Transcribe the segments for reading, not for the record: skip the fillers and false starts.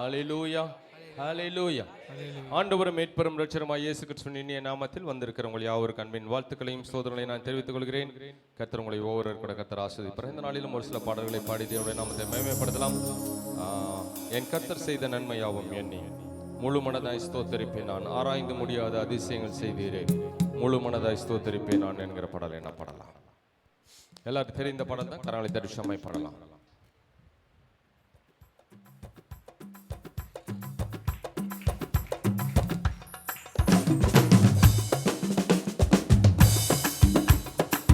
ஹல்லேலூயா, ஹல்லேலூயா. ஆண்டவரும் மீட்பரும் இரட்சகருமாகிய இயேசு கிறிஸ்துவின் இனிய நாமத்தில் வந்திருக்கிற உங்கள் யாவருக்கு அன்பின் வாழ்த்துக்களையும் சோதனைகளையும் நான் தெரிவித்துக் கொள்கிறேன். கர்த்தர் உங்களை ஒவ்வொருவர் கூட கர்த்தர் ஆசீர்வதிப்பார். இந்த நாளிலும் ஒரு சில பாடல்களை பாடி தேவனுடைய நாமத்தை மேன்மைப்படுத்தலாம். என் கர்த்தர் செய்த நன்மையாவும் எண்ணி முழு மனதாய் ஸ்தோத்தரிப்பேன் நான், ஆராய்ந்து முடியாத அதிசயங்கள் செய்தீரே முழு மனதாய் ஸ்தோத்தரிப்பேன் நான் என்கிற பாடலை என்ன பாடலாம்? எல்லாருக்கும் தெரிந்த பாடல் தான். கரங்களை தரிசனமாய் பாடலாம்.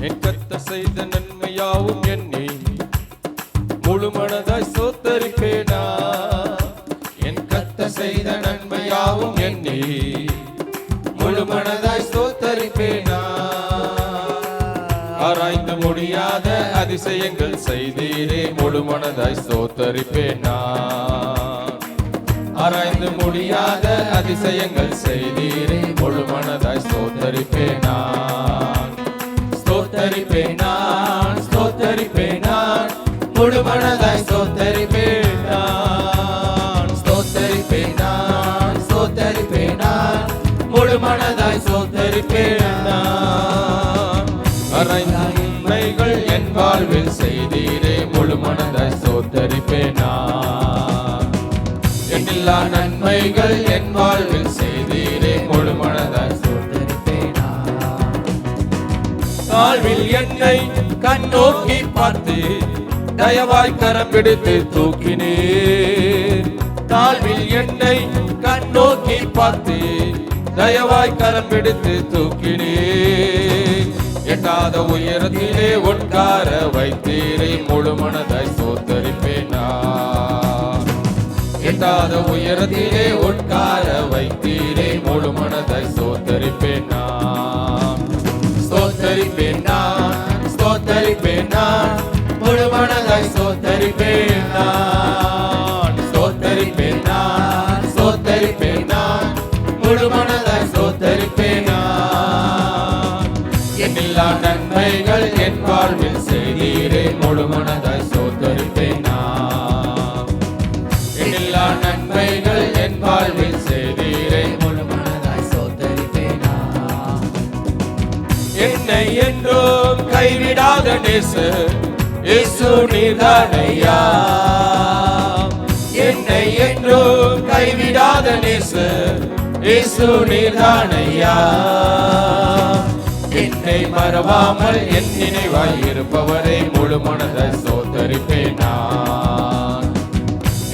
என் கர்த்தர் செய்த நன்மையாவும் எண்ணி முழு மனதாய் ஸ்தோத்தரிப்பேனா. என் கர்த்தர் செய்த நன்மையாவும் எண்ணி முழு மனதாய் ஸ்தோத்தரிப்பேனா. ஆராய்ந்து முடியாத அதிசயங்கள் செய்தீரே முழு மனதாய் ஸ்தோத்தரிப்பேனா. ஆராய்ந்து முடியாத அதிசயங்கள் செய்தீரே முழு மனதாய் ஸ்தோத்தரிப்பேனா. ஸ்தோத்தரிப்பேன் நான், ஸ்தோத்தரிப்பேன் நான், முழு மனதாய் ஸ்தோத்தரிப்பேன் நான். ஸ்தோத்தரிப்பேன் நான், ஸ்தோத்தரிப்பேன் நான், முழு மனதாய் ஸ்தோத்தரிப்பேன் நான். ஆராய்ந்த நன்மைகள் என் வாழ்வில் செய்தீரே முழு மனதாய் ஸ்தோத்தரிப்பேன் நான். எண்ணில்லா நன்மைகள் என் வாழ்வில் செய்தீரே முழு மனதாய் ஸ்தோத்தரிப்பேன் நான். தாழ்வில் என்னை கண்ணோக்கி பார்த்து தயவாய் கரம் பிடித்து தூக்கினீர். தாழ்வில் என்னை கண்ணோக்கி பார்த்து தயவாய் கரம் பிடித்து தூக்கினீர். எட்டாத உயரத்திலே உட்கார வைத்தீரே முழு மனதாய் ஸ்தோத்தரிப்பேன் நான். எட்டாத உயரத்திலே உட்கார வைத்தீரே முழு மனதாய் ஸ்தோத்தரிப்பேன் நான். ஸ்தோத்தரிப்பேன் நான், ஸ்தோத்தரிப்பேன் நான், முழு மனதாய் ஸ்தோத்தரிப்பேன் நான். ஸ்தோத்தரிப்பேன் நான், ஸ்தோத்தரிப்பேன் நான், முழு மனதாய் ஸ்தோத்தரிப்பேன் நான். எண்ணில்லா நன்மைகள் என் வாழ்வில் செய்தீரே முழு மனதாய் ஸ்தோத்தரிப்பேன் நான். எண்ணில்லா நன்மைகள் என் வாழ்வில் செய்தீரே முழு மனதாய் ஸ்தோத்தரிப்பேன் நான். என்னை என்றும் கைவிடாத நேசர் இயேசு நீர்தானையா. என்னை என்றும் கைவிடாத நேசர் இயேசு நீர்தானையா. என்னை மறவாமல் என் நினைவாய் இருப்பவரை முழு மனதாய் ஸ்தோத்தரிப்பேன் நான்.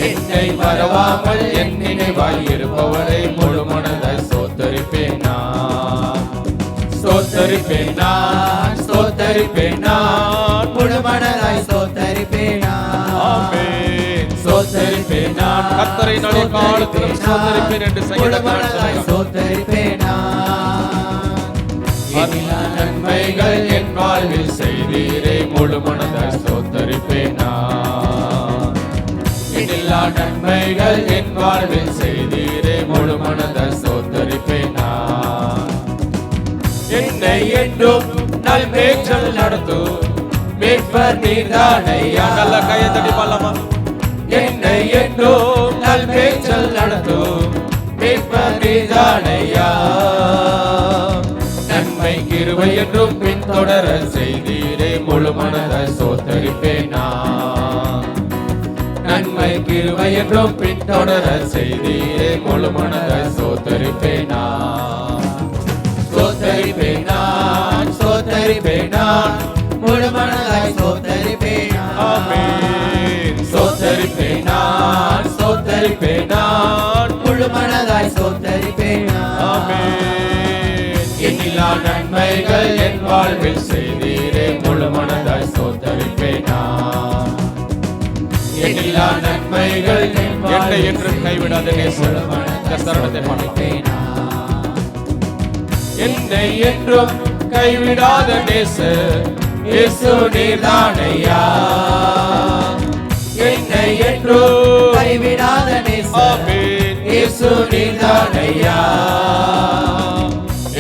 என்னை மறவாமல் என் நினைவாய் இருப்பவரை முழு மனதாய் ஸ்தோத்தரிப்பேன் நான். ஸ்தோத்தரிப்பேன் நான், ஸ்தோத்தரிப்பேன் நான், முழு மனதாய் ஸ்தோத்தரிப்பேன் நான். ஆமென். ஸ்தோத்தரிப்பேன் நான், கர்த்தரை நாளை காலத்திலும் ஸ்தோத்தரிப்பேன் என்று சங்கீதக்காரன் ஸ்தோத்தரிப்பேன் நான். எண்ணில்லா நன்மைகள் என் வாழ்வில் செய்தீரே முழு மனதாய் ஸ்தோத்தரிப்பேன் நான். எண்ணில்லா நன்மைகள் என் வாழ்வில் செய்தீரே முழு மனதாய் ஸ்தோத்தரிப்பேன் நான். என்னை என்றும் நல் மேய்ச்சல் நடத்தும் மீட்பர் நீர்தானையா. நல்ல கையை தட்டி பாடலாமா? என்னை என்றும் நல் மேய்ச்சல் நடத்தும் மீட்பர் நீர்தானையா. நன்மை கிருபை என்றும் பின்தொடர செய்தீரே முழு மனதாய் ஸ்தோத்தரிப்பேன் நான். நன்மை கிருபை என்றும் பின்தொடர செய்தீரே முழு மனதாய் ஸ்தோத்தரிப்பேன் நான். ஸ்தோத்தரிப்பேன் நான், ஸ்தோத்தரிப்பேன் நான், முழு மனதாய் ஸ்தோத்தரிப்பேன் நான். ஆமென். ஸ்தோத்தரிப்பேன் நான், ஸ்தோத்தரிப்பேன் நான், முழு மனதாய் ஸ்தோத்தரிப்பேன் நான். ஆமென். எண்ணில்லா நன்மைகள் என் வாழ்வில் செய்தீரே முழு மனதாய் ஸ்தோத்தரிப்பேன் நான். எண்ணில்லா நன்மைகள் என்னை என்றும் கைவிடாத நேசர் கர்த்தரை பாடுவேன். என்னை என்றும் கைவிடாத நேசர் இயேசு நீர்தானையா. என்னை என்றும் கைவிடாத நேசர் இயேசு நீர்தானையா.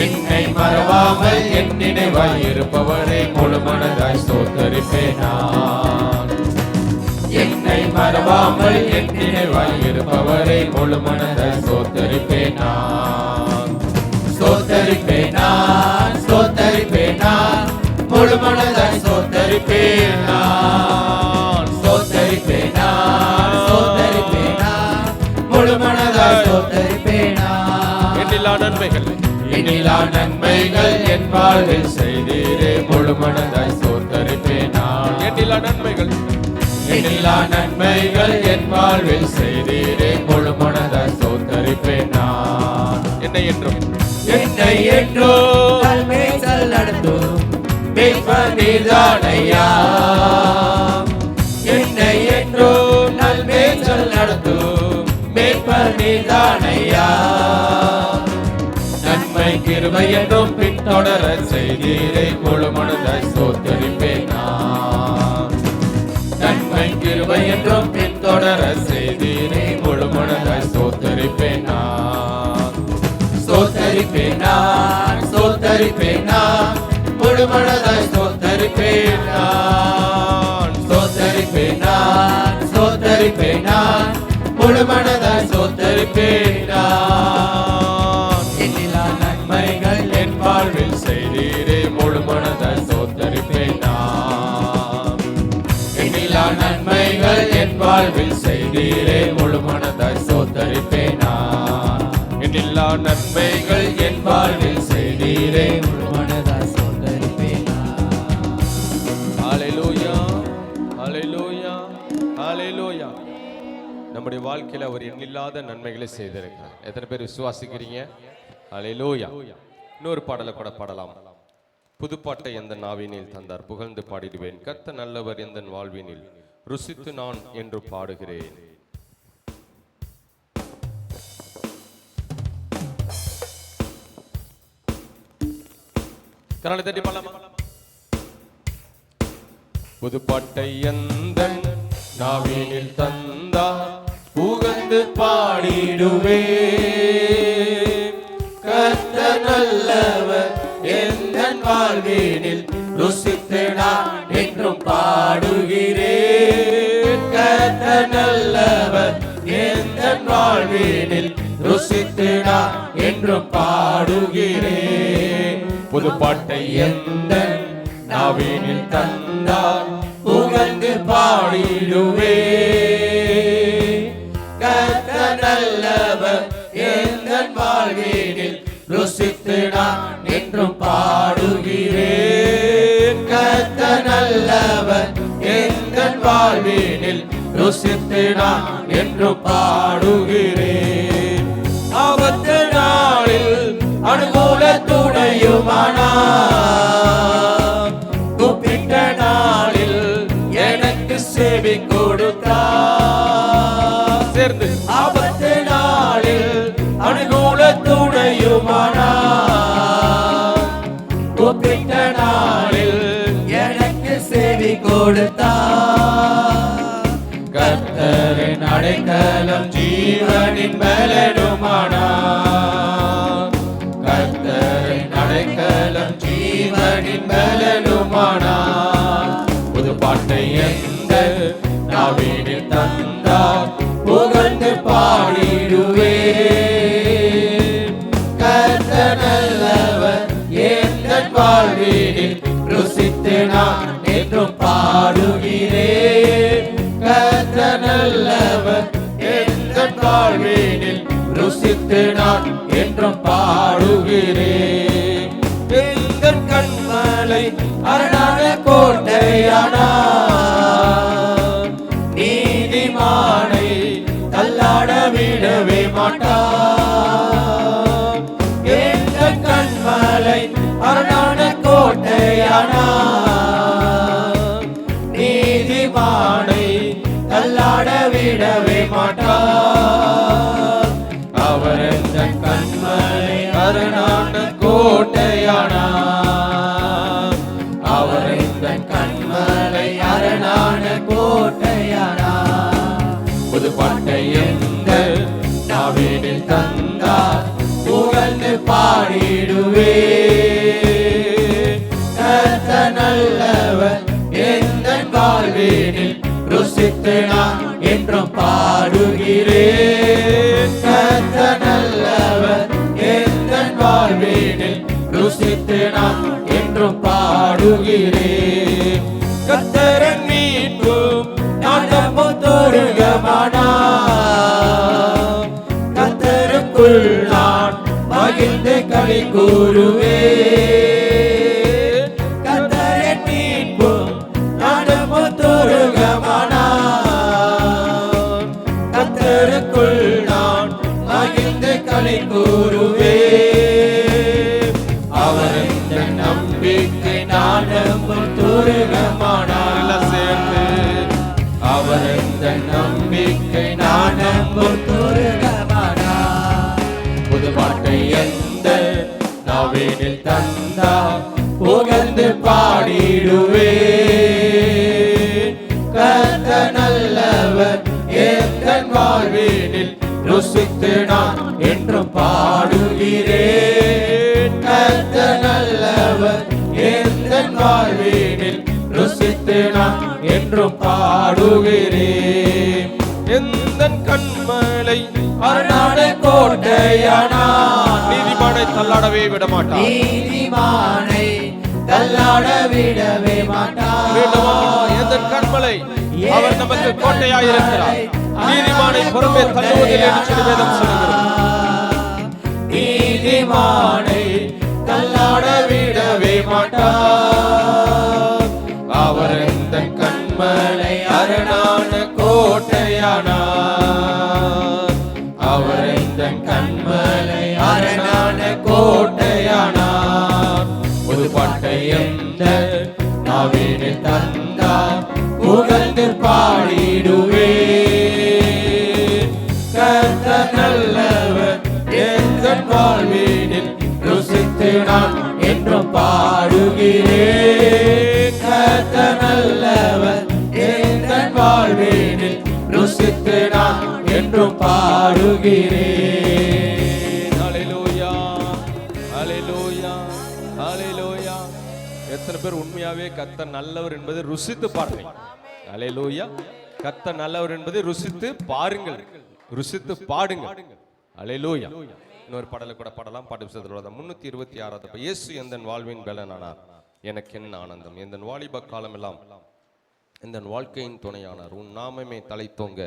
என்னை மறவாமல் என் நினைவாய் இருப்பவரை முழு மனதாய் ஸ்தோத்தரிப்பேன் நான். என்னை மறவாமல் என் நினைவாய் இருப்பவரை முழு மனதாய் ஸ்தோத்தரிப்பேன் நான். ஸ்தோத்தரிப்பேன் நான், ஸ்தோத்தரிப்பேன் நான், முழு மனதாய் ஸ்தோத்தரிப்பேன் நான். ஸ்தோத்தரிப்பேன் நான், ஸ்தோத்தரிப்பேன் நான், முழு மனதாய் ஸ்தோத்தரிப்பேன் நான். எண்ணிலா நன்மைகள் எண்ணிலா நன்மைகள் என் வாழ்வில் செய்தீரே முழு மனதாய் ஸ்தோத்தரிப்பேன் நான். எண்ணிலா நன்மைகள் எண்ணிலா நன்மைகள் என் வாழ்வில் செய்தீரே முழு மனதாய் ஸ்தோத்தரிப்பேன் நான். என்னை என்றும் என்னை என்றும் நல்மேய்ச்சல் நடத்தும் மேய்ப்பர் நீர்தானையா. என்னை என்றும் நல்மேய்ச்சல் நடத்தும் மேய்ப்பர் நீர்தானையா. நன்மை கிருபை என்றும் பின்தொடர செய்தீரை முழு மனதாய் ஸ்தோத்தரிப்பேன் நான். நன்மை கிருபை என்றும் பின்தொடர செய்தீரை முழு மனதாய் ஸ்தோத்தரிப்பேன் நான். ஸ்தோத்தரிப்பேன் நான், ஸ்தோத்தரிப்பேன் நான், முழு மனதாய் ஸ்தோத்தரிப்பேன் நான். ஸ்தோத்தரிப்பேன் நான், ஸ்தோத்தரிப்பேன் நான், முழு மனதாய் ஸ்தோத்தரிப்பேன் நான். எண்ணிலா நன்மைகள் என் வாழ்வில் செய்தீரே முழு மனதாய் ஸ்தோத்தரிப்பேன் நான். எண்ணிலா நன்மைகள் என் வாழ்வில் செய்தீரே முழு மனதாய் ஸ்தோத்தரிப்பேன் நான். எண்ணிலா நன்மைகள் என் வாழ்வில் செய்தீரே முழு மனதாய் ஸ்தோத்தரிப்பேன் நான். ஹல்லேலூயா, ஹல்லேலூயா, ஹல்லேலூயா. நம்முடைய வாழ்க்கையில அவர் எண்ணில்லாத நன்மைகளை செய்திருக்கிறார். எத்தனை பேர் விசுவாசிக்கிறீங்க? ஹல்லேலூயா. இன்னொரு பாடலை கூட பாடலாம். புதுப்பாட்டை எந்த நாவினில் தந்தார் புகழ்ந்து பாடிடுவேன். கர்த்தர் நல்லவர் எந்த வாழ்வினில் ருசித்து நான் என்று பாடுகிறேன். கரங்களை தட்டி பாடலாமா? புதுப்பாட்டை எந்த நாவினில் தந்தார் புகழ்ந்து பாடிடுவேன். கர்த்தர் நல்லவர் எந்தன் வாழ்வினில் ருசித்து நான் என்றும் பாடுகிறேன். கர்த்தர் நல்லவர் எந்தன் வாழ்வினில் ருசித்து நான் என்றும் பாடுகிறேன். புதுப்பாட்டை எந்தன் நாவினில் தந்தார் புகழ்ந்து பாடிடுவேன். கர்த்தர் நல்லவர் எந்தன் வாழ்வினில் ருசித்து நான் என்றும் பாடுகிறேன். கர்த்தர் நல்லவர் எந்தன் வாழ்வினில் ருசித்து நான் என்றும் பாடுகிறேன். ஆபத்து நாளில் அனுகூல துணையுமானார். கூப்பிட்ட நாளில் எனக்கு செவி கொடுத்தார். சேர்ந்து ஆபத்து நாளில் அனுகூல துணையுமானார். கூப்பிட்ட நாளில் எனக்கு செவி கொடுத்தார். கர்த்தரின் அடைக்கலம் ஜீவனின் பலனுமானார். கர்த்தரின் அடைக்கலம் ஜீவனின் பலனுமானார். புதுப்பாட்டை எந்த நாவினில் தந்தார் புகழ்ந்து பாடிடுவேன். கர்த்தர் நல்லவர் எந்தன் வாழ்வினில் ருசித்து நான் என்றும் பாடுகிறேன். கர்த்தர் நல்லவர் எந்தன் வாழ்வினில் ருசித்து நான் என்றும் பாடுகிறேன். எங்கள் கண்மலை அரணான கோட்டையானார். நீதிமானை தள்ளாட விடவே மாட்டார். எங்கள் கண்மலை அரணான கோட்டையானார். நீதிமானை தள்ளாட விடவே மாட்டார். அவர் எந்த கண்மலை அரணான கோட்டையானார். அவர் எந்த கண்மலை அரணான கோட்டையானார். புதுப்பாட்டை எந்த நாவினில் தந்தார் புகழ்ந்து பாடிடுவேன். கர்த்தர் நல்லவர் எந்தன் வாழ்வினில் ருசித்து நான் என்றும் பாடுகிறேன். கர்த்தர் நல்லவர் எந்தன் வாழ்வினில் ருசித்து நான் என்றும் பாடுகிறேன். கர்த்தரின் மீட்பும் நாட்டமும் தோருகமானார். கர்த்தருக்குள் நான் மகிழ்ந்து களி கூறுவேன். கர்த்தரின் மீட்பும் நாட்டமும் தோருகமானார். கர்த்தருக்குள் நான் மகிழ்ந்து களி கூறுவேன். அவர் இந்த நம்பிக்கை நான் நம்பும் தோருகமானார். சேர்ந்து அவர் இந்த நம்பிக்கை நான் நம்பும் தோருகமானார். புது பாட்டை எந்த நாவினில் தந்தார் புகழ்ந்து பாடிடுவேன். கர்த்தர் நல்லவர் எந்தன் வாழ்வினில் ருசித்து நான் என்றும் பாடுகிறேன். கர்த்தர் நல்லவர் எந்தன் வாழ்வினில் ருசித்து நான் என்றும் பாடுகிறேன். எந்தன் கண்மலை அரணான கோட்டையானார். நீதிமானை தள்ளாடவே விட மாட்டார். நீதிமானை தள்ளாட விடவே மாட்டார். எந்தன் கண்மலை அவர் நமக்கு கோட்டையாய் இருக்கிறார். நீதிமானை பொறுமை தள்ளுவதில் என்று சொல்லி வேதம் சொல்கிறது. நீதிமானை தள்ளாட விடவே மாட்டார். அவர் இந்த கண்மலை அரணான கோட்டையானார். அவர் இந்த கண்மலை அரணான கோட்டையானார். புது பாட்டை எந்த நாவினில் தந்தார் புகழ்ந்து பாடிடுவேன். கர்த்தர் நல்லவர் எந்தன் வாழ்வினில் ருசித்து நான் என்றும் பாடுகிறேன். கர்த்தர் நல்லவர் எந்தன் வாழ்வினில் ருசித்து நான் என்றும் பாடுகிறேன். ஹல்லேலூயா, ஹல்லேலூயா, ஹல்லேலூயா. எத்தனை பேர் உண்மையாவே கர்த்தர் நல்லவர் என்பதை ருசித்து பாருங்க. ஹல்லேலூயா. கர்த்தர் நல்லவர் என்பதை ருசித்து பாருங்கள், ருசித்து பாடுங்க. ஹல்லேலூயா. இன்னொரு பாடலை கூட பாடலாம். பாட்டு புத்தகத்தில் 326 இயேசு எந்தன் வாழ்வின் பலனானார் எனக்கு என்ன ஆனந்தம். எந்தன் வாலிப காலம் எல்லாம் எந்தன் வாழ்க்கையின் துணையானார். உன் நாமமே தலை தோங்க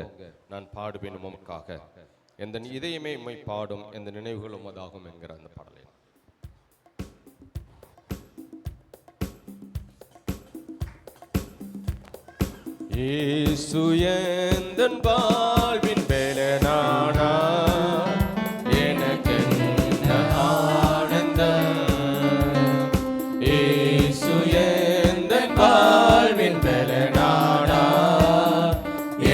நான் பாடுவேன் உமக்காக. எந்தன் இதயமே உம்மை பாடும் எந்த நினைவுகள் உமதாகும் என்கிற அந்த பாடலை இயேசு எந்தன் வாழ்வின் பலனானார் எனக்கு என்ன ஆனந்தம். இயேசு எந்தன் வாழ்வின் பலனானார்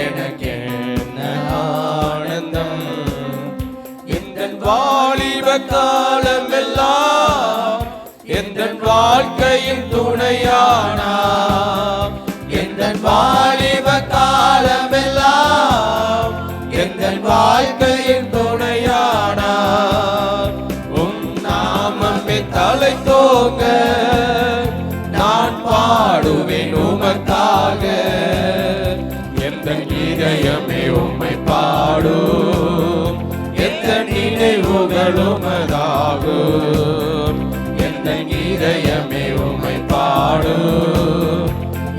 எனக்கு என்ன ஆனந்தம். எந்தன் வாலிப காலம் எல்லாம் எந்தன் வாழ்க்கையின் துணையானார். எந்தன் வாலிப காலமெல்லாம் எந்தன் வாழ்க்கையின் துணையானார். உம் நாமமே தலை தோங்க நான் பாடுவேன் உமக்காக. எந்தன் இதயமே உம்மை பாடும் எந்த நினைவுகள் உமதாகும். எந்தன் இதயமே உம்மை பாடும்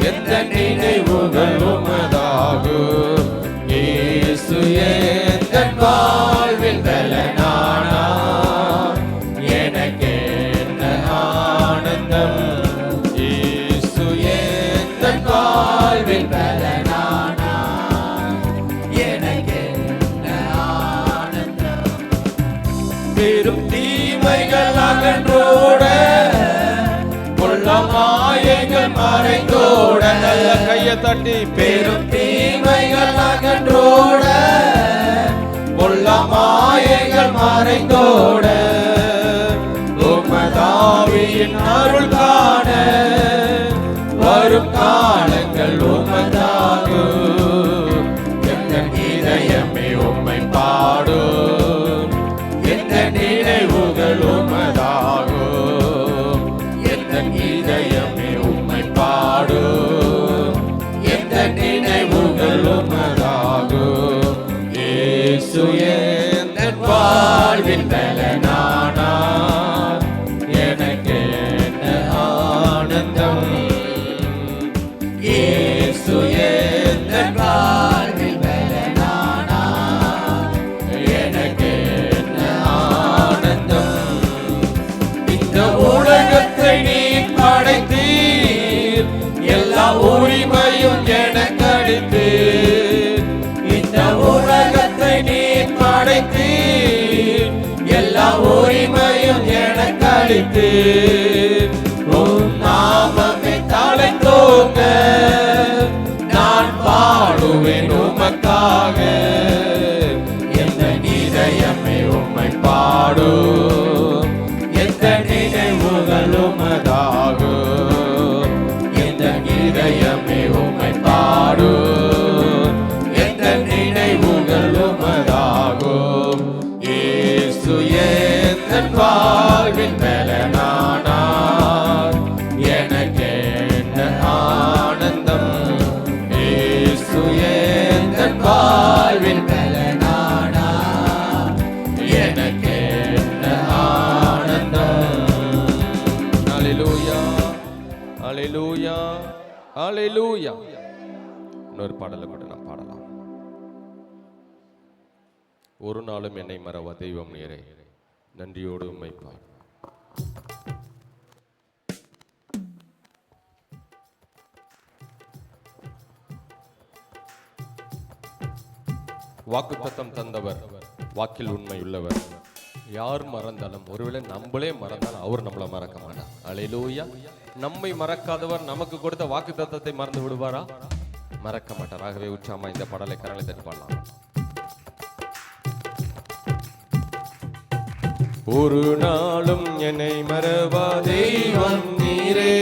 எந்த நினைவுகள் உமதாகும். இயேசு எந்தன் வாழ்வில் பலனானார் எனக்கு என்ன ஆனந்தம். இயேசு எந்தன் வாழ்வில் பலனானார் எனக்கு என்ன ஆனந்தம். பெரும் தீமைகள் அகன்றோட மாயைகள் மறைந்தோட நல்ல கையை தட்டி பெரும் தீமைகள் அகன்றோட பொல்ல மாயைகள் மறைந்தோட உமதாவியின் அருள் காண வரும் காலங்கள் உமதாகும். எந்தன் இதயமே உம்மை பாடும் எந்த நினைவுகள் உமதாகும். எந்தன் இதயமே உம்மை பாடும் எந்த நினைவுகள் உமதாகும். வைத்து உம் நாமமே தலைத்தோங்க நான் பாடுவேன் உமக்காக. எந்த இதயமே உம்மை பாடும், எந்த நினைவுகள் உமதாகும். எந்த இதயமே உம்மை பாடும், எந்த நினைவுகள் உமதாகும். இயேசு என் வாழ்வின் பலனானார், எனக்கு என்ன ஆனந்தம். இயேசு என் வாழ்வின் பலனானார், எனக்கு என்ன ஆனந்தம். ஹalleluya ஹalleluya ஹalleluya. இன்னொரு பாடலை கூட நாம் பாடலாம். ஒரு நாளும் என்னை மறவா தெய்வம் நீரே, நன்றியோடு உம்மை பாடு. வாக்குத்தத்தம் தந்தவர், வாக்கில் உண்மை உள்ளவர். யார் மறந்தாலும், ஒருவேளை நம்மளே மறந்தாலும் அவர் நம்மளை மறக்க மாட்டார். ஹல்லேலூயா. நம்மை மறக்காதவர் நமக்கு கொடுத்த வாக்குத்தத்தத்தை மறந்து விடுவாரா? மறக்க மாட்டார். ஆகவே உற்சாகமா இந்த பாடலை கரங்களை தட்டி பாடலாம். ஒரு நாளும் என்னை மறவா தெய்வம் நீரே,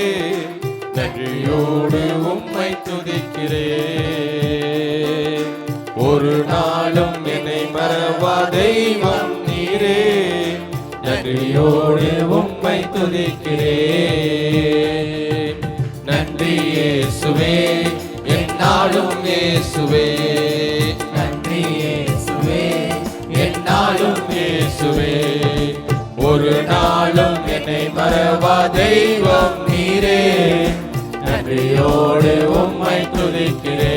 நன்றியோடு உம்மை துதிக்கிறேன். ஒரு நாளும் என்னை மறவா தெய்வம் நீரே, நன்றியோடு உம்மை துதிக்கிறேன். நன்றி இயேசுவே, என்னாலும் இயேசுவே. நன்றி இயேசுவே, என்னாலும் இயேசுவே. ஒரு நாளும் என்னை மறவா தெய்வம் நீரே, நன்றியோடு உம்மை துதிக்கிறேன்.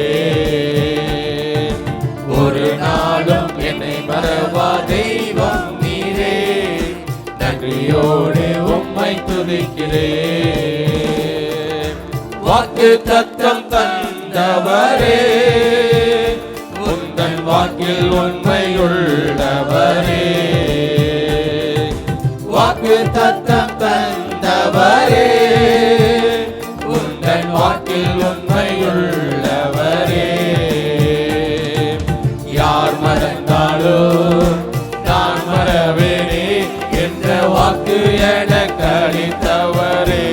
ஒரு நாளும் என்னை மறவா தெய்வம் நீரே, நன்றியோடு உம்மை துதிக்கிறேன். வாக்கு தத்தம் தந்தவரே, உந்தன் வாக்கில் உண்மையுள்ளவரே. வாக்கு தத்தம் தந்தவரே, உந்தன் வாக்கில் உண்மையுள்ளவரே. யார் மறந்தாலும் நான் மறவேனே என்ற வாக்கு எனக்கு அளித்தவரே.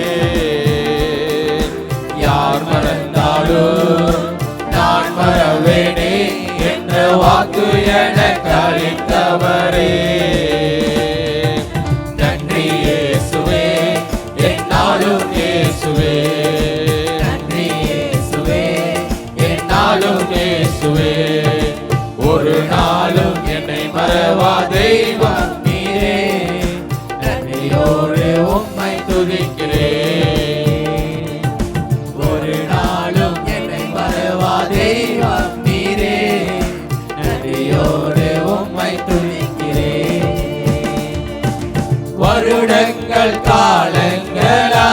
யார் மறந்தாலும் நான் மறவேனே என்ற வாக்கு எனக்கு அளித்தவரே. நன்றி இயேசுவே, என்னாலும் இயேசுவே. நன்றி இயேசுவே, என்னாலும் இயேசுவே. ஒரு நாளும் என்னை மறவா தெய்வம் நீரே, நன்றியோடு உம்மை துதிக்கிறேன். ஒரு நாளும் என்னை மறவா தெய்வம் நீரே, நன்றியோடு உம்மை துதிக்கிறேன். வருடங்கள் காலங்களாய்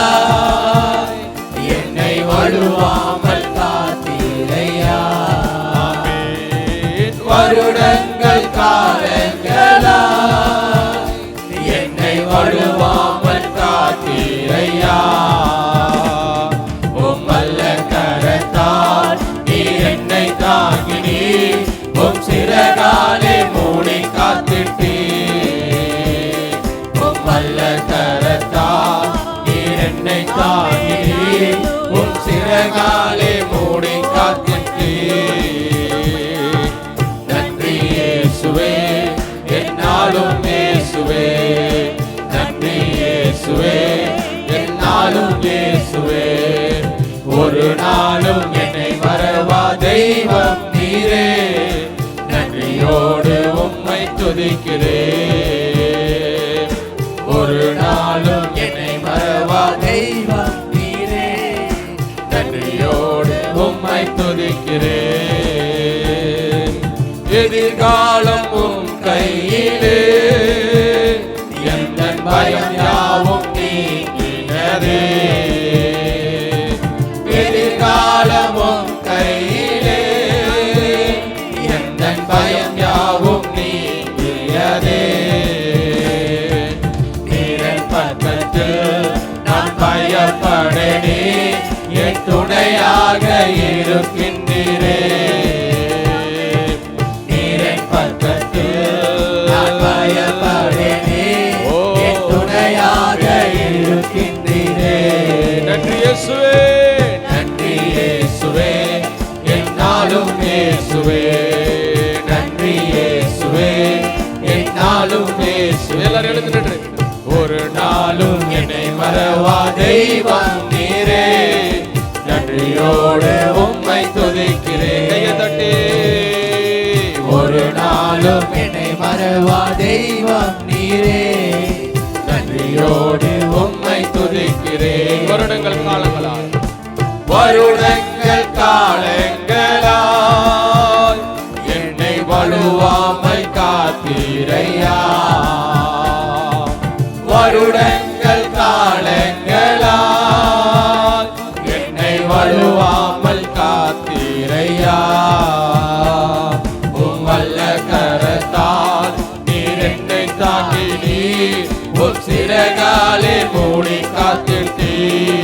என்னை வழுவாமல் காத்தீரையா. வருடங்கள் காலங்களாய் என்னை வழுவாமல் காத்தீரையா. உம்மல்ல கரத்தால் நீர் என்னை தாங்கினீர், உம் சிறகாலே மூடி காத்திட்டீர். உம்மல்ல கரத்தால் நீர் என்னை தாங்கினீர், உம் சிறகாலே மூடி காத்திட்டீர். நன்றி இயேசுவே, என்னாலும் இயேசுவே. நன்றி இயேசுவே, என்னாலும் இயேசுவே. ஒரு நாளும் என்னை மறவா தெய்வம் நீரே, நன்றியோடு உம்மை துதிக்கிறேன். ஒரு நாளும் என்னை மறவா தெய்வம் நீரே, நன்றியோடு உம்மை துதிக்கிறேன். எதிர்காலம் உம் கையிலே, எந்தன் பயம் யாவும் நீங்கினதே. எதிர்காலம் உம் கையிலே, எந்தன் பயம் யாவும் நீங்கியதே. நீரன் பக்கத்தில் பயப்பட நீ என் துணையாக இருக்கின்றீரே. நீரின் பக்கத்தில் நான் பயப்பட நீ என் துணையாக இருக்கின்றீரே. நன்றி இயேசுவே, நன்றி இயேசுவே, என்னாலும் இயேசுவே. நன்றி இயேசுவே, என்னாலும் இயேசுவே. எல்லாரும் எழுந்து நின்று. ஒரு நாளும் என்னை மறவா தெய்வம் நீரே. நன்றியோடு உம்மை துதிக்கிறேன். கையை தட்டி. ஒரு நாளும் என்னை மறவா தெய்வம் நீரே. நன்றியோடு உம்மை துதிக்கிறேன். வருடங்கள் காலங்களால் வருடங்கள் காலங்களாய் என்னை வலுவாமல் காத்தீரையா. வருடங்கள் காலங்களாய் என்னை வலுவாமல் காத்தீரையா. உம் வல்ல கரத்தால் நீர் என்னை தாங்கி நீர் உம் சிறகாலே மூடி காத்திட்டீர்.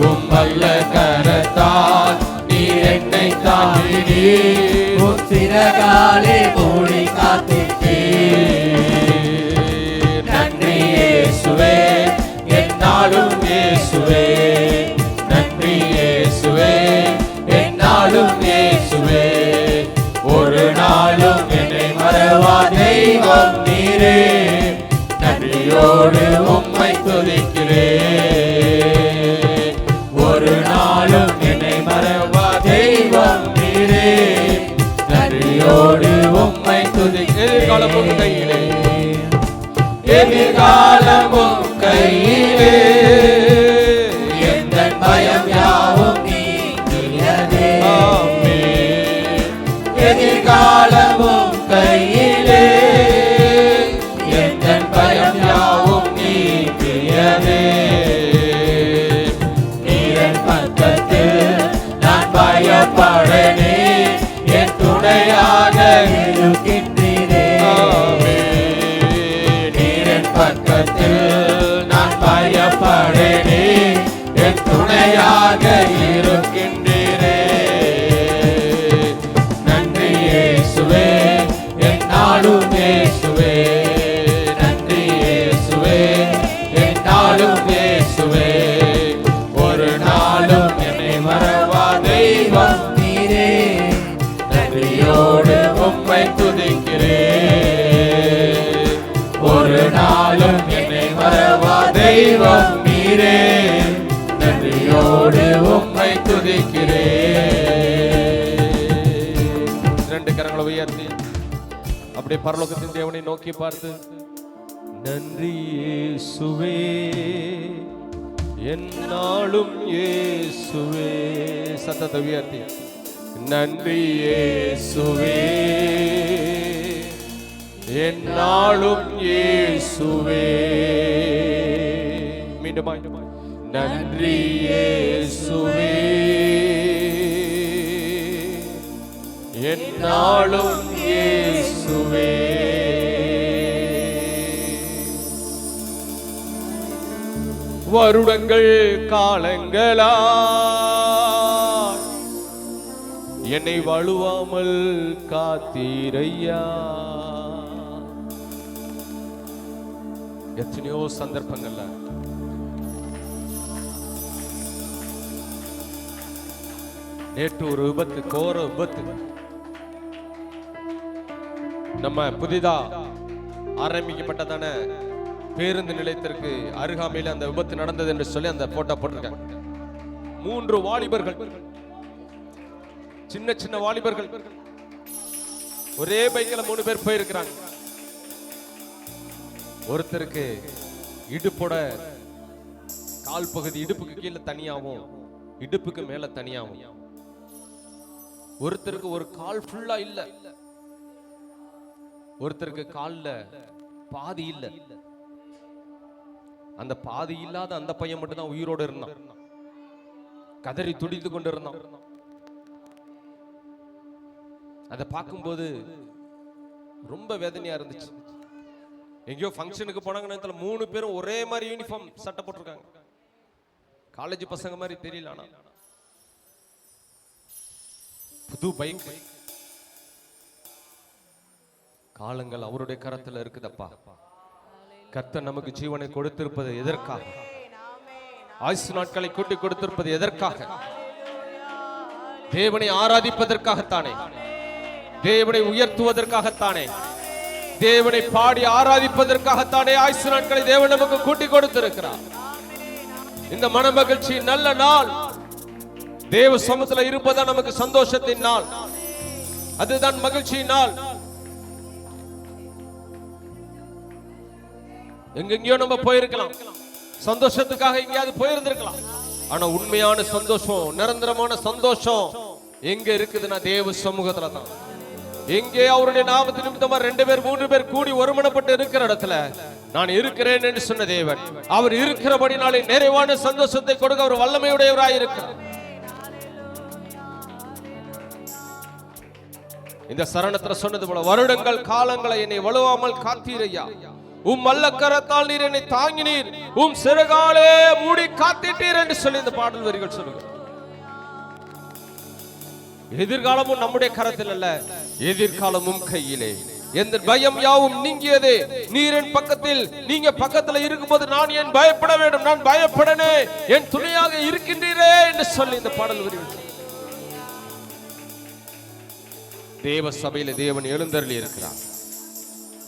உம் வல்ல கரத்தால் நீர் என்னை தாங்கி நீர் உம் சிறகாலே மூடி காத்திட்டீர். நன்றி இயேசுவே, என்னாலும் இயேசுவே. நன்றி இயேசுவே, என்னாலும் இயேசுவே. ஒரு நாளும் என்னை மறவா தெய்வம் நீரே. நன்றியோடு உம்மை துதிக்கிறேன். ஒரு நாளும் என்னை மறவா தெய்வம் நீரே. நன்றியோடு உம்மை எதிர்காலமும் கையிலே, எதிர்காலமும் கையிலே. எந்த பயம் யாவும் நீங்கியதே. ஆமென். எதிர்காலமும் கையிலே. எந்த பயம் யாவும் நீங்கியதே. நீரன் பக்கத்தில் நான் பயப்படனே. என் துணையாக இருக்கின்றீரே. நீரன் பக்கத்தில் நான் பயப்படனே. என் துணையாக இருக்கின்றீரே. நன்றி இயேசுவே, என்னாலும் இயேசுவே. நன்றி இயேசுவே, என்னாலும் இயேசுவே. ஒரு நாளும் என்னை மறவா தெய்வம் நீரே. நன்றியோடு உம்மை துதிக்கிறேன். ஒரு நாளும் என்னை மறவா தெய்வம் நீரே. நன்றியோடு உம்மை துதிக்கிறேன். இரண்டு கரங்களை உயர்த்தி அப்படியே பரலோகத்தின் தேவனை நோக்கி பார்த்து, நன்றி இயேசுவே, என்னாலும் இயேசுவே. சத்தத்தை உயர்த்தி, நன்றி இயேசுவே, என்னாலும் இயேசுவே. மீண்டும் நன்றி இயேசுவே, என்னாலும் இயேசுவே. வருடங்கள் காலங்களா என்னை வழுவாமல் காத்தீரையா. எத்தனையோ சந்தர்ப்பங்கள்ல நேற்று ஒரு விபத்து, கோர விபத்து. நம்ம புதிதா ஆரம்பிக்கப்பட்டதான பேருந்து நிலையத்திற்கு அருகாமையில் அந்த விபத்து நடந்தது என்று சொல்லி அந்த போட்டோ போட்டிருக்காங்க. 3 வாலிபர்கள், சின்ன சின்ன வாலிபர்கள், ஒரே பைக்கில் 3 பேர் போயிருக்கிறாங்க. ஒருத்தருக்கு இடுப்போட கால் பகுதி இடுப்புக்கு கீழே தனியாவும் இடுப்புக்கு மேல தனியாவும், ஒருத்தருக்கு ஒரு கால் ஃபுல்லா இல்ல, ஒருத்தருக்கு கால்ல பாதி இல்ல. அந்த பாதி இல்லாத அந்த பையன் மட்டும் தான் உயிரோடு இருந்தான். கதறி துடித்து கொண்டு இருந்தான். அதை பார்க்கும்போது ரொம்ப வேதனையா இருந்துச்சு. எங்கேயோ ஃபங்க்ஷனுக்கு போனாங்க, 3 பேரும் ஒரே மாதிரி யூனிஃபார்ம் சட்டை போட்டிருக்காங்க. காலேஜ் பசங்க மாதிரி தெரியல, ஆனா புது பைக். காலங்கள் அவருடைய கரத்துல இருக்குதப்பா. கர்த்தர் நமக்கு ஜீவனை கொடுத்திருப்பது எதற்காக? ஆயுசு நாட்களை கூட்டி கொடுத்திருப்பது எதற்காக? தேவனை ஆராதிப்பதற்காகத்தானே, தேவனை உயர்த்துவதற்காகத்தானே, தேவனை பாடி ஆராதிப்பதற்காகத்தானே ஆயுசு நாட்களை தேவன் நமக்கு கூட்டி கொடுத்திருக்கிறார். இந்த மனமகிழ்ச்சி நல்ல நாள், தேவ சமூகத்தில் இருப்பதா நமக்கு சந்தோஷத்தின் நாள், அதுதான் மகிழ்ச்சியின் நாள். எங்கெங்கயோ நம்ம போயிருக்கலாம், சந்தோஷத்துக்காக எங்கேயாவது போயிருந்திருக்கலாம். ஆனா உண்மையான சந்தோஷம், நிரந்தரமான சந்தோஷம் எங்க இருக்குதுன்னா தேவ சமூகத்துல தான். எங்கே அவருடைய நாமத்தின் நிமித்தமா 2 பேர் 3 பேர் கூடி ஒருமனப்பட்டு இருக்கிற இடத்துல நான் இருக்கிறேன் என்று சொன்ன தேவன், அவர் இருக்கிறபடினாலே நிறைவான சந்தோஷத்தை கொடுக்க அவர் வல்லமையுடையவராய் இருக்கிறார். இந்த சரணத்துல சொன்னது போல, வருடங்கள் காலங்களை என்னை வலுவாமல் காத்தீரையா, உம் வல்லக்கரத்தால் நீர் என்னை தாங்கினீர், உம் சிறகாலே மூடி காத்திட்டீர் என்று சொல்லி இந்த பாடல் வரிகள் சொல்லுங்க. எதிர்காலமும் நம்முடைய கரத்தில் அல்ல, எதிர்காலமும் கையிலே. எந்த பயம் யாவும் நீங்கியதே, நீர் என் பக்கத்தில், நீங்க பக்கத்துல இருக்கும்போது நான் ஏன் பயப்பட வேண்டும்? நான் பயப்படனே, என் துணையாக இருக்கின்றீரே என்று சொல்லி இந்த பாடல் வரிகள். தேவ சபையில தேவன் எழுந்தருளி இருக்கிறார்.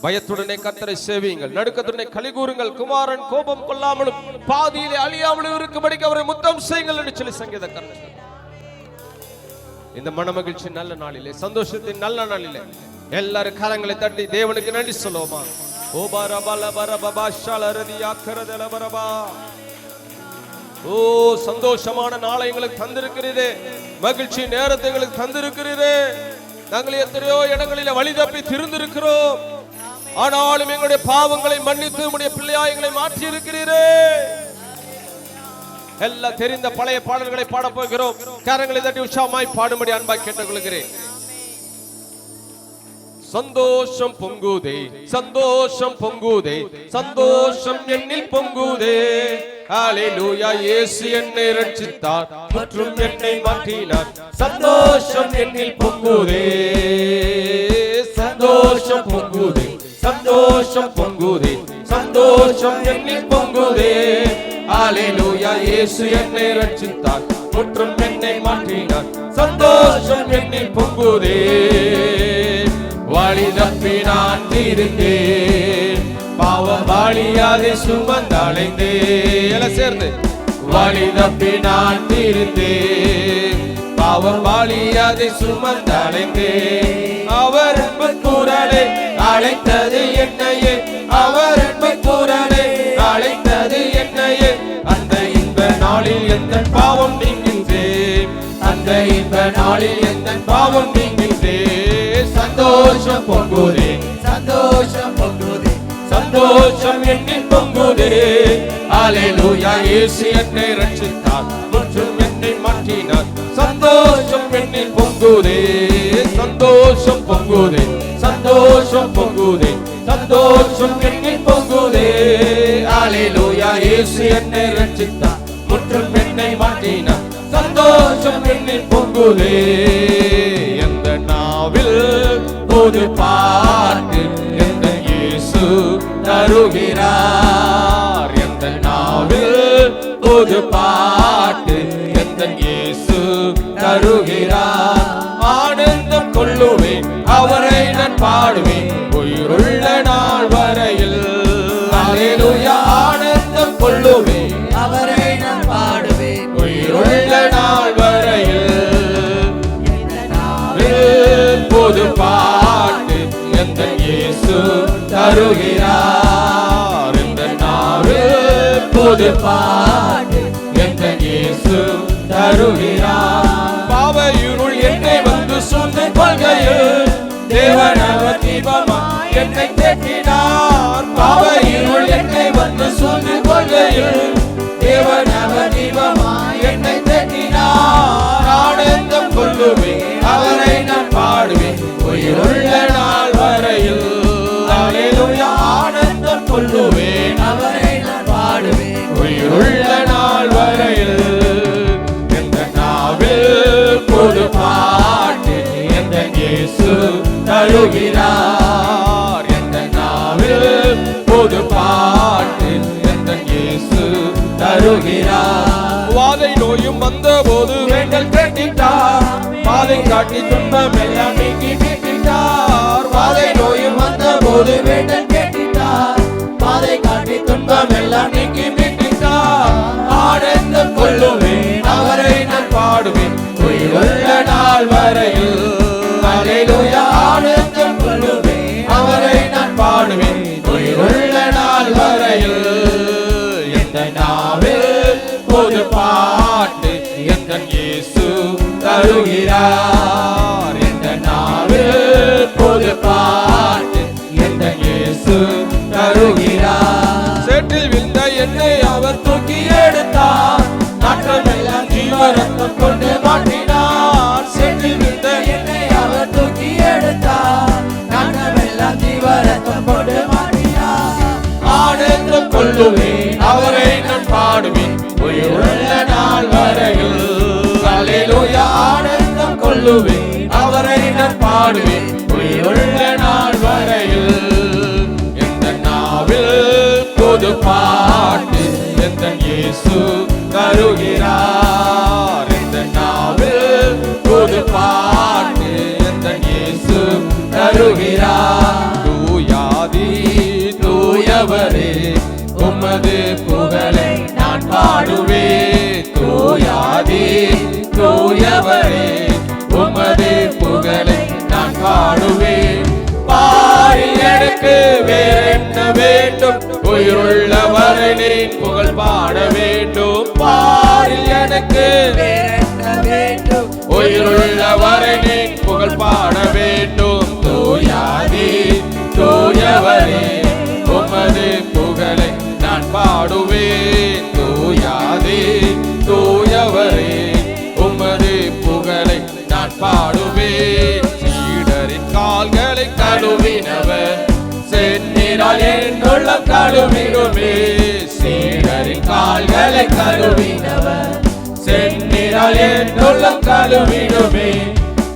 பயத்துடனே கர்த்தரை சேவியுங்கள், நடுக்கத்துடனே கலிகூறுங்கள், குமாரன் கோபம் கொள்ளாமலும் பாதியிலே அழியாமலும் இருக்கும்படிக்கு அவரை முத்தம் செய்யுங்கள் என்று சொல்லி சங்கீதக்காரன். இந்த மனமகிழ்ச்சி நல்ல நாளிலே, சந்தோஷத்தின் நல்ல நாளிலே எல்லாரும் கரங்களை தட்டி தேவனுக்கு நன்றி சொல்லுவோமா? ஓ பரபல பரபபா ஷலரதியா கரதல பரபா. ஓ சந்தோஷமான நாளை எங்களுக்கு தந்திருக்கிறீரே, மகிழ்ச்சி நேரத்தை எங்களுக்கு தந்திருக்கிறீரே. நாங்கள் எத்தனையோ இடங்களில வழி தப்பி திருந்திருக்கிறோம், ஆனாலும் எங்களுடைய பாவங்களை மன்னித்து உம்முடைய பிள்ளையாய் எங்களை மாற்றி இருக்கிறீரே. எல்லாம் தெரிந்த பழைய பாடல்களை பாட போகிறோம். கரங்களை தட்டி உற்சாகமாய் பாடும்படி அன்பாய் கேட்டுக்கொள்கிறேன். சந்தோஷம் பொங்குதே, சந்தோஷம் பொங்குதே, சந்தோஷம் என்னில் பொங்குதே. ஹல்லேலூயா, இயேசு என்னை ரட்சித்தார், மற்றும் என்னை மாற்றினார். சந்தோஷம் என்னில் பொங்குதே, சந்தோஷம் பொங்குதே, சந்தோஷம் பொங்குதே, சந்தோஷம் என்னில் பொங்குதே. ஹல்லேலூயா, இயேசு என்னை ரட்சித்தார், மற்றும் என்னை மாற்றினார். சந்தோஷம் என்னில் பொங்குதே. வழி தப்பி நான் இருந்தேன், பாவம் வாழியாதை சுமந்தடைந்தேன். எல்லாம் சேர்ந்து, வழி தப்பி நான் இருந்தேன், பாவம் வாழியாதை சுமந்தடைந்தேன். அவர் அன்பு குரலை அழைத்தது என்னையே, அவர் அன்பு குரலை அழைத்தது என்னையே. அந்த இன்ப நாளில் எந்த பாவம் நீங்கின்றேன், அந்த இன்ப நாளில் எந்த பாவம் நீங்கின்றேன். சந்தோஷம் பொங்குதே, சந்தோஷம் பொங்குதே, சந்தோஷம் என்னில் பொங்குதே. ஹல்லேலூயா, இயேசு என்னை ரட்சித்தார், மற்றும் என்னை மாற்றினார். சந்தோஷம் என்னில் பொங்குதே, சந்தோஷம் பொங்குதே, சந்தோஷம் பொங்குதே, சந்தோஷம் என்னில் பொங்குதே. ஹல்லேலூயா, இயேசு என்னை ரட்சித்தார், மற்றும் என்னை மாற்றினார். சந்தோஷம் என்னில் பொங்குதே. எந்த நாவில் புது பாட்டு எந்த இயேசு தருகிறார், எந்த நாவில் புது பாட்டு எந்த இயேசு தருகிறார். ஆனந்தம் கொள்ளுவேன், அவரை நான் பாடுவேன், உயிருள்ள நாள் வரையில். ஹல்லேலூயா, ஆனந்தம் கொள்ளுவேன், அவரை நான் பாடுவேன், உயிருள்ள நாள் வரையில். புது பாட்டு எந்த இயேசு தருகிறார், இந்த நாவில் புது பாட்டு எந்த இயேசு தருகிறார். பாவ இருள் என்னை வந்து சூழ்ந்து கொள்கையில், தேவன் அவர் தீபமாய் என்னை தேற்றினார். பாவ இருள் என்னை வந்து சூழ்ந்து கொள்கையில், தேவன் அவர் தீபமாய் என்னை தேற்றினார். ஆனந்தம் கொள்ளுவேன், அவரை நான் பாடுவேன், உயிருள்ள நாள் வரையில். ஹல்லேலூயா, ஆனந்தம் கொள்ளுவேன், அவரை நான் பாடுவேன், உயிருள்ள நாள் வரையில். தருகிறார். வாதை நோயும் வந்த போது வேண்டல் கேட்டிட்டார், பாதை காட்டி துன்பம் எல்லாம் நீக்கி மீட்டிட்டார். வாதை நோயும் வந்த போது வேண்டல் கேட்டிட்டார், பாதை காட்டி துன்பம் எல்லாம் நீக்கி மீட்டிட்டார். ஆனந்தம் கொள்ளுவேன், அவரை நான் பாடுவேன், உயிருள்ள நாள் வரையில். அல்லேலூயா. ஆனந்தம் கொள்ளுவேன், அவரை நான் பாடுவேன், உயிருள்ள நாள் வரையில். எந்த நாவில் பொது பாட்டு எந்த இயேசு தருகிறார். எந்த நாவில் பொது பாட்டு எந்த இயேசு தருகிறார். சேற்றில் விழுந்த என்னை அவர் தூக்கி எடுத்தார், நாற்றமெல்லாம் ஜீவரத்தம் கொண்டு மாற்றினார். சேற்றில் விழுந்த என்னை அவர் தூக்கி எடுத்தார், நாற்றமெல்லாம் ஜீவரத்தம் கொண்டு மாற்றினார். ஆனந்தம் கொள்ளுவேன், அவரை நான் பாடுவேன், உயிருள்ள நாள் வரையில். அல்லேலூயா. ஆனந்தம் கொள்ளுவேன், அவரை நான் பாடுவேன், உயிருள்ள நாள் வரையில். எந்த நாவில் புது பாட்டு எந்த இயேசு தருகிறார். எந்த நாவில் புது பாட்டு எந்த இயேசு தருகிறார். தூயாதி தூயவரே, உமது புகழை நான் பாடுவேன். தூயாதி தூயவரே, உமது புகழை நான் பாடுவேன். பாரில் எனக்கு வேறென்ன வேண்டும், உயிருள்ளவரை நீ புகழ் பாட வேண்டும். பாரில் எனக்கு வேறென்ன வேண்டும், உயிருள்ளவரை நீ புகழ் பாட வேண்டும். தூயாதி தூயவரே, உமது புகழை நான் பாடுவேன். தூயாதி தூயவரே, உமது புகழை நான் பாடுவேன். சீடரின் கால்களை கழுவினவர், செந்நிறால் என் உள்ளம் கழுவிடுமே. சீடரின் கால்களை கழுவினவர், செந்நிறால் என் உள்ளம் கழுவிடுமே.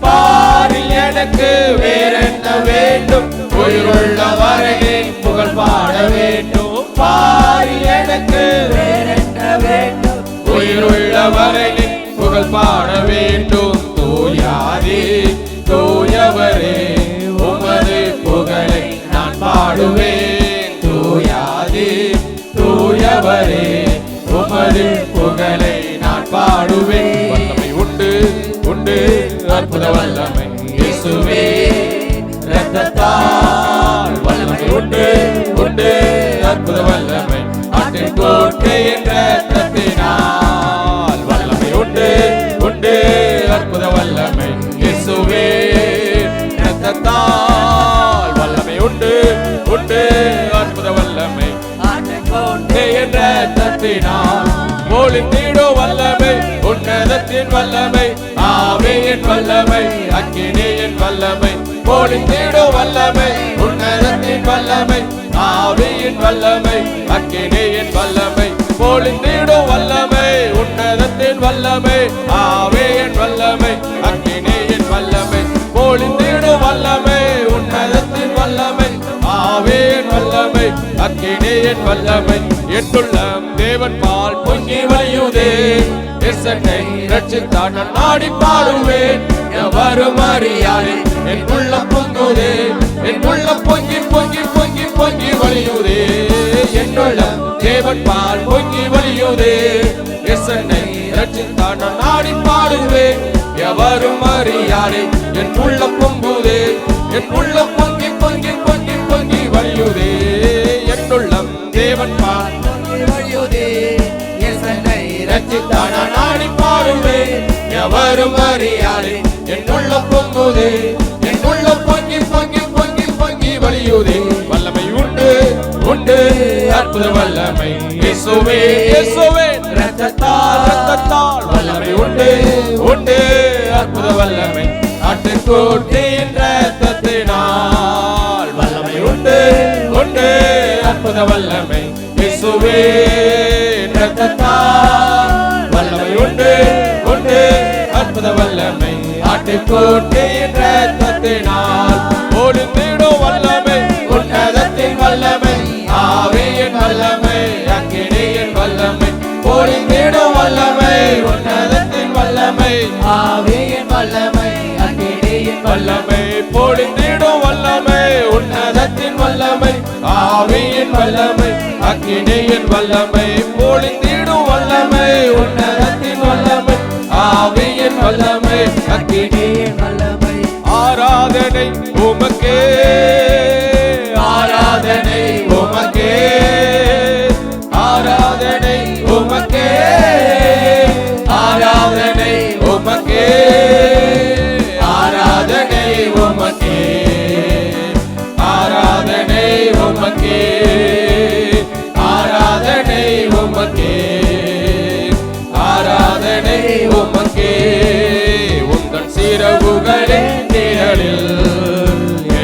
பாரில் எனக்கு வேறென்ன வேண்டும், உயிருள்ளவரை புகழ் பாட வேண்டும். பாரில் எனக்கு வேறென்ன வேண்டும், உயிருள்ளவரை புகழ் பாட வேண்டும். தூயாதி தூயவரே, உமது புகழை நான் பாடுவேன். தூயாதி தூயவரே, உமது புகழை நான் பாடுவேன். வல்லமை உண்டு உண்டு, அற்புத வல்லமை இயேசுவே இரத்தத்தால். வல்லமை உண்டு உண்டு, அற்புத வல்லமை ஆட்டின் கோட்டையின் இரத்தத்தினால். வல்லமை உண்டு உண்டு, அற்புத வல்லமை இயேசுவே இரத்தத்தால். வல்லமை உண்டு உண்டு, அற்புத வல்லமை ஆட்டின் கோட்டையின் இரத்தத்தினால். ஒளிந்திடும் வல்லமை, உன்னதத்தின் வல்லமை, ஆவியின் வல்லமை, அக்கினியின் வல்லமை. ஒளிந்திடும் வல்லமை, உன்னதத்தின் வல்லமை, ஆவியின் வல்லமை, அக்கினியின் வல்லமை. ஒளிந்திடும் வல்லமை, உன்னதத்தின் வல்லமை, ஆவியின் வல்லமை, அக்கினியின் வல்லமை. ஒளிந்திடும் வல்லமை, உன்னதத்தின் வல்லமை, ஆவியின் வல்லமை, அக்கினியின் வல்லமை. எட்டுள்ளம் தேவன் பால் பொங்கி வழியுதே, என்னை ரட்சித்தார் நான் நாடி பாடுவேன். எவரும் அறியாதே என் உள்ளம் பொங்குதே, என் உள்ளம் பொங்கி பொங்கி பொங்கி பொங்கி வழியுதே. என்னுள்ளம் தேவன் பால் பொங்கி வழியுதே, என்னை ரட்சித்தார் நான் நாடி பாடுவேன். எவரும் அறியாதே என் உள்ளம் பொங்குதே, என் உள்ளம் பொங்கி பொங்கி பொங்கி பொங்கி வழியுதே. என்னுள்ளம் தேவன் பால் பொங்கி வழியுதே, என்னை ரட்சித்தார் நான் நாடி பாடுவேன். எவரும் அறியாதே என் உள்ளம் பொங்குதே, என் உள்ளம் பொங்கி பொங்கி பொங்கி பொங்கி வழியுதே. வல்லமை உண்டு உண்டு, அற்புத வல்லமை இயேசுவே இயேசுவே இரத்தத்தால் இரத்தத்தால். வல்லமை உண்டு உண்டு, அற்புத வல்லமை ஆட்டுக்குட்டியின் இரத்தத்தினால். வல்லமை உண்டு உண்டு, அற்புத வல்லமை இயேசுவே இரத்தத்தால். வல்லமை உண்டு உண்டு, அற்புத வல்லமை ஆட்டுக்குட்டியின் இரத்தத்தினால். ஒளிந்திடும் வல்லமை, உன்னதத்தின் வல்லமை, ஆவியின் வல்லமை, அக்கினியின் வல்லமை. பொழிந்திடும் வல்லமை உன்னதத்தின் வல்லமை ஆவியின் வல்லமை அக்கினியின் வல்லமை பொழிந்திடும் வல்லமை உன்னதத்தின் வல்லமை ஆவியின் வல்லமை அக்கினியின் வல்லமை பொழிந்திடும் வல்லமை உன்னதத்தின் வல்லமை ஆவியின் வல்லமை அக்கினியின் வல்லமை ஆராதனை உமக்கே ஆராதனை உமக்கே ஆராதனை உமக்கே ஆராதனை உமக்கே ஆராதனை உமக்கே ஆராதனை உமக்கே ஆராதனை உமக்கே ஆராதனை உமக்கே உந்தன் சிறகுகளே நிழலில்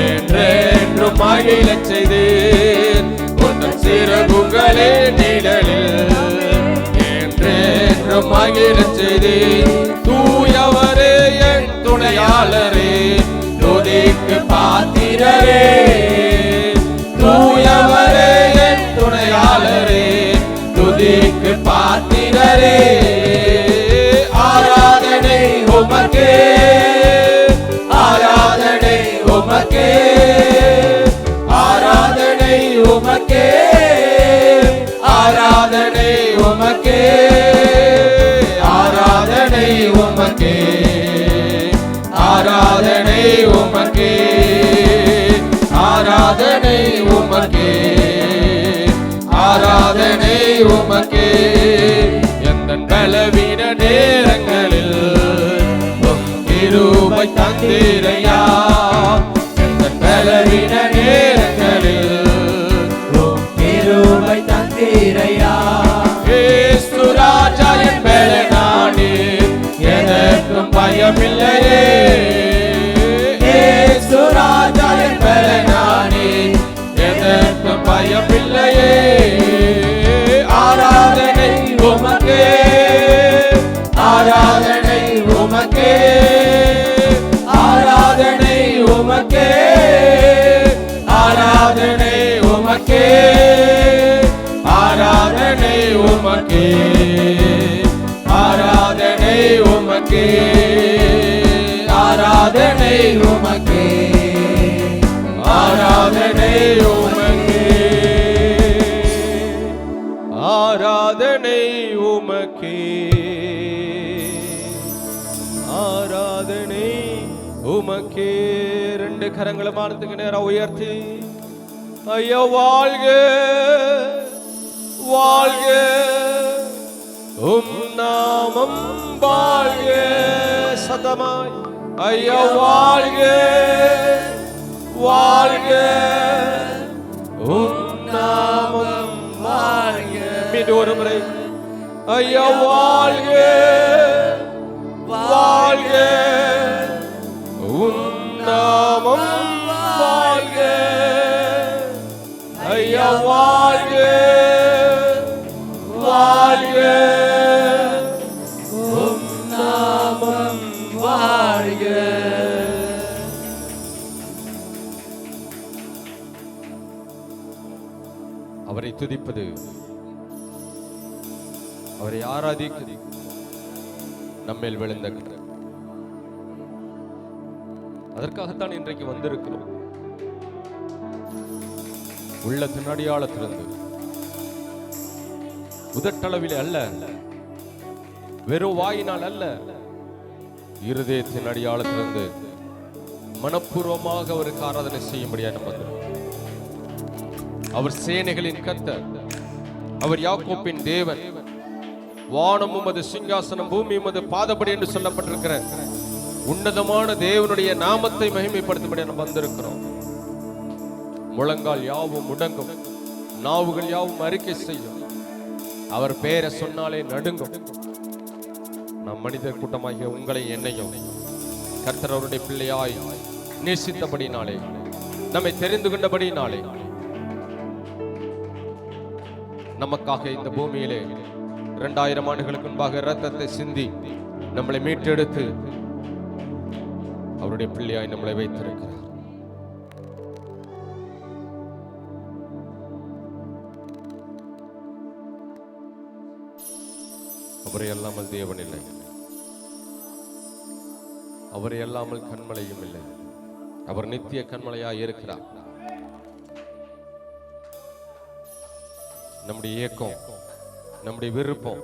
என்றென்றும் மகிழச் செய்தேன் உந்தன் சிறகுகளே நிழலில் என்றென்றும் மகிழச் செய்தேன் தூயவரே என் துணையாளரே துதிக்கு பாத்திரரே தூயவரே என் துணையாளரே துதிக்கு பாத்திரரே ஆராதனை உமக்கே ஆராதனை உமக்கே ஆராதனை உமக்கே ஆராதனை உமக்கே ஆராதனை உமக்கே ஆராதனை உமக்கே ஆராதனை உமக்கே ஆராதனை உமக்கே எந்தன் பலவீன நேரங்களில் உம் கிருபை தந்தீரையா எந்தன் பலவீன நேரங்களில் உம் கிருபை தந்தீரையா இயேசு ராஜா என் பலனானே எதற்கும் பயமில்லையே இயேசு ராஜா என் பலனானே எதற்கும் பயமில்லையே ஆராதனை உமக்கே ஆராதனை உமக்கே ஆராதனை உமக்கே ஆராதனை உமக்கே ஆராதனை உமக்கே ஆராதனை உமக்கே ஆராதனை உமக்கே ஆராதனை உமக்கே ஆராதனை உமக்கே ஆராதனை உமக்கே ரெண்டு கரங்களை வானத்துக்கு நேரா உயர்த்தி ஐயா வாழ்க வாழ்க உம் நாமம் வாழ்க சதமாய் ஐயா வாழ்க வாழ்க உம் நாமம் வாழ்க மீண்டும் ஒரு முறை ஐயா வாழ்க வாழ்க உம் நாமம் வாழ்க ஐயா வாழ்க வாழ்க உம் நாமம் வாழ்க அவரை துதிப்பது அவரை ஆராதிப்பது நம்மேல் விழுந்த கரை. அதற்காகத்தான் இன்றைக்கு வந்திருக்கிறோம். உள்ளத்தின் அடியாளத்திலிருந்து உதட்டளவிலே அல்ல, வெறும் வாயினால் அல்ல, இருதயத்தின் அடியாளத்திலிருந்து மனப்பூர்வமாக அவருக்கு ஆராதனை செய்யும்படியாக நம்ம வந்திருக்கிறோம். அவர் சேனைகளின் கர்த்தர், அவர் யாக்கோப்பின் தேவன், வானம் உமது சிங்காசனம், பூமி உமது பாதப்படி என்று சொல்லப்பட்டிருக்கிற உன்னதமான தேவனுடைய நாமத்தை மகிமைப்படுத்தும்படி நம்ம வந்திருக்கிறோம். முழங்கால் யாவும் முடங்கும், நாவுகள் யாவும் அறிக்கை செய்யும், அவர் பெயரை சொன்னாலே நடுங்கும். நம் மனிதர் கூட்டமாகிய உங்களை என்னையும் கர்த்தர் அவருடைய பிள்ளையாய் நேசித்தபடினாலே, நம்மை தெரிந்து கொண்டபடினாலே, நமக்காக இந்த பூமியிலே 2000 ஆண்டுகளுக்கு முன்பாக இரத்தத்தை சிந்தி நம்மளை மீட்டெடுத்து அவருடைய பிள்ளையாய் நம்மளை வைத்திருக்கிறார். அவரை அல்லாமல் தேவன் இல்லை, அவரை அல்லாமல் கண்மலையும் இல்லை. அவர் நித்திய கண்மலையாய் இருக்கிறார். நம்முடைய ஏக்கம், நம்முடைய விருப்பம்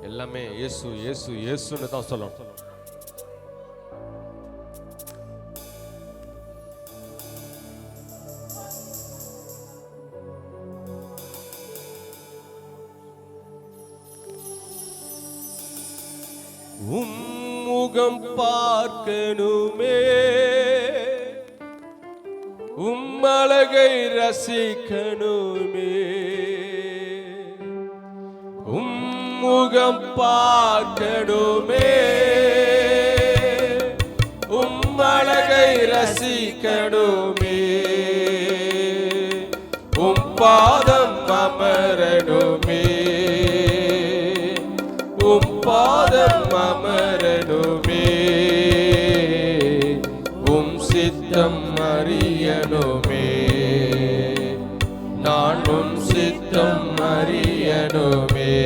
எல்லாமே இயேசு இயேசு இயேசுன்னு தான் சொல்லணும். உம்முகம் பார்க்கணுமே, உம்மழகை ரசிக்கணுமே, உம்முகம் பார்க்கணுமே, உம்மழகை ரசிக்கணுமே, உம் பாதம் அமரணுமே, உம் பாதம் அமரணுமே, உம் சித்தம் அறியணுமே, நான் உம் சித்தம் அறியணுமே.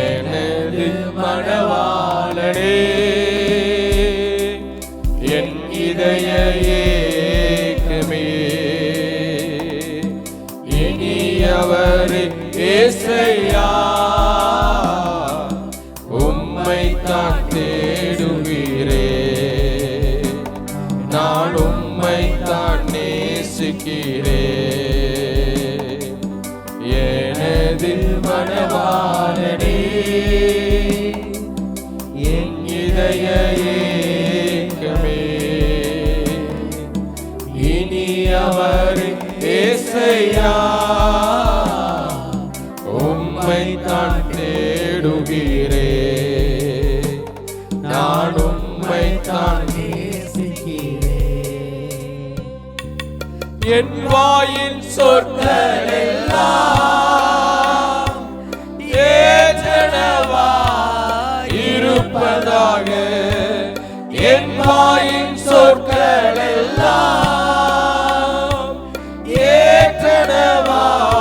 எனது மணவாளனே, என் இதய ஏக்கமே, இனியவரே ஏசையா, உம்மைத்தான் தேடுகிறேன், நான் உம்மைத்தான் நேசிக்கிறேன். எனது மணவாளனே, என் இதய ஏக்கமே, இனியவர் ஏசையா, உம்மைத்தான் தேடுகிறேன், நான் உம்மைத்தான் நேசிக்கிறேன். என் வாயின் சொற்கள் எல்லாம் ஏற்றனவாய் இருப்பதாக, என் வாயின் சொற்கள் எல்லாம் ஏற்றனவாய்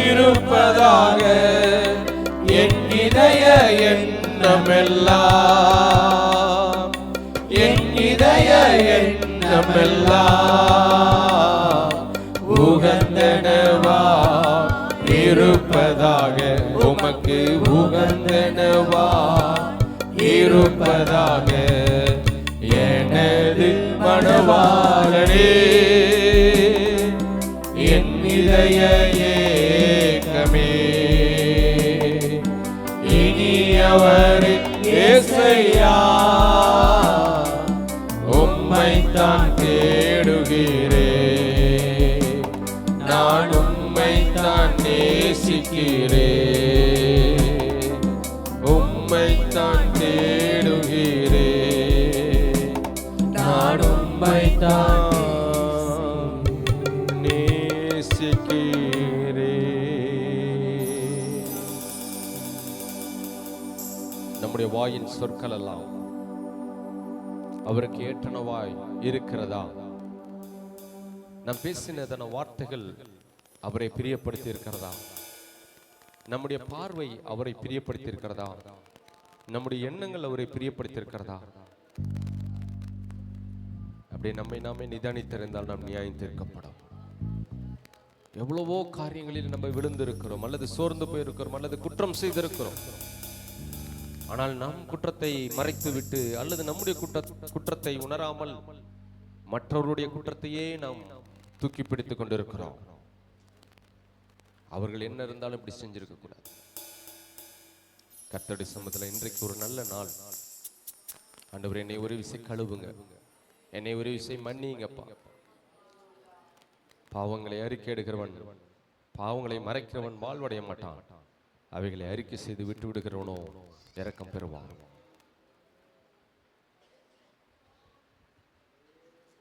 இருப்பதாக, என் இதய எண்ணமெல்லாம், என் இதய எண்ணமெல்லாம் உகந்தனவா இருப்பதாக, உமக்கு உகந்தனவா இருப்பதாக. எனது மணவாளனே, என் இதய ஏக்கமே, இனியவர் ஏசையா, உம்மைத்தான் தேடுகிறேன், நான் உம்மைத்தான் நேசிக்கிறேன், உம்மைத்தான் தேடுகிறேன், நான் உம்மைத்தான் நேசிக்கிறேன். நம்முடைய வாயின் சொற்கள் எல்லாம் அவருக்கு ஏற்றனவாய் இருக்கிறதா? நாம் பேசினதான வார்த்தைகள் அவரை பிரியப்படுத்தி இருக்கிறதா? நம்முடைய பார்வை அவரை பிரியப்படுத்தி இருக்கிறதா? நம்முடைய எண்ணங்கள் அவரை பிரியப்படுத்தி இருக்கிறதா? அப்படி நம்மை நாமே நிதானித்திருந்தால் நாம் நியாயம் தீர்க்கப்படும். எவ்வளவோ காரியங்களில் நம்ம விழுந்திருக்கிறோம், அல்லது சோர்ந்து போயிருக்கிறோம், அல்லது குற்றம் செய்திருக்கிறோம். ஆனால் நம் குற்றத்தை மறைத்து விட்டு, அல்லது நம்முடைய குற்றத்தை உணராமல் மற்றவருடைய குற்றத்தையே நாம் தூக்கி பிடித்துக் கொண்டிருக்கிறோம். அவர்கள் என்ன இருந்தாலும் இப்படி செஞ்சிருக்க கூடாது. கர்த்தருடைய சமூகத்தில் இன்றைக்கு ஒரு நல்ல நாள். ஆண்டவரே, என்னை ஒரு விசை கழுவுங்க, என்னை ஒரு விசை மன்னிங்கப்பா. பாவங்களை அறிக்கை எடுக்கிறவன், பாவங்களை மறைக்கிறவன் வாழ்வடைய மாட்டான். அவைகளை அறிக்கை செய்து விட்டு விடுகிறவனோ இரக்கம் பெறுவான்.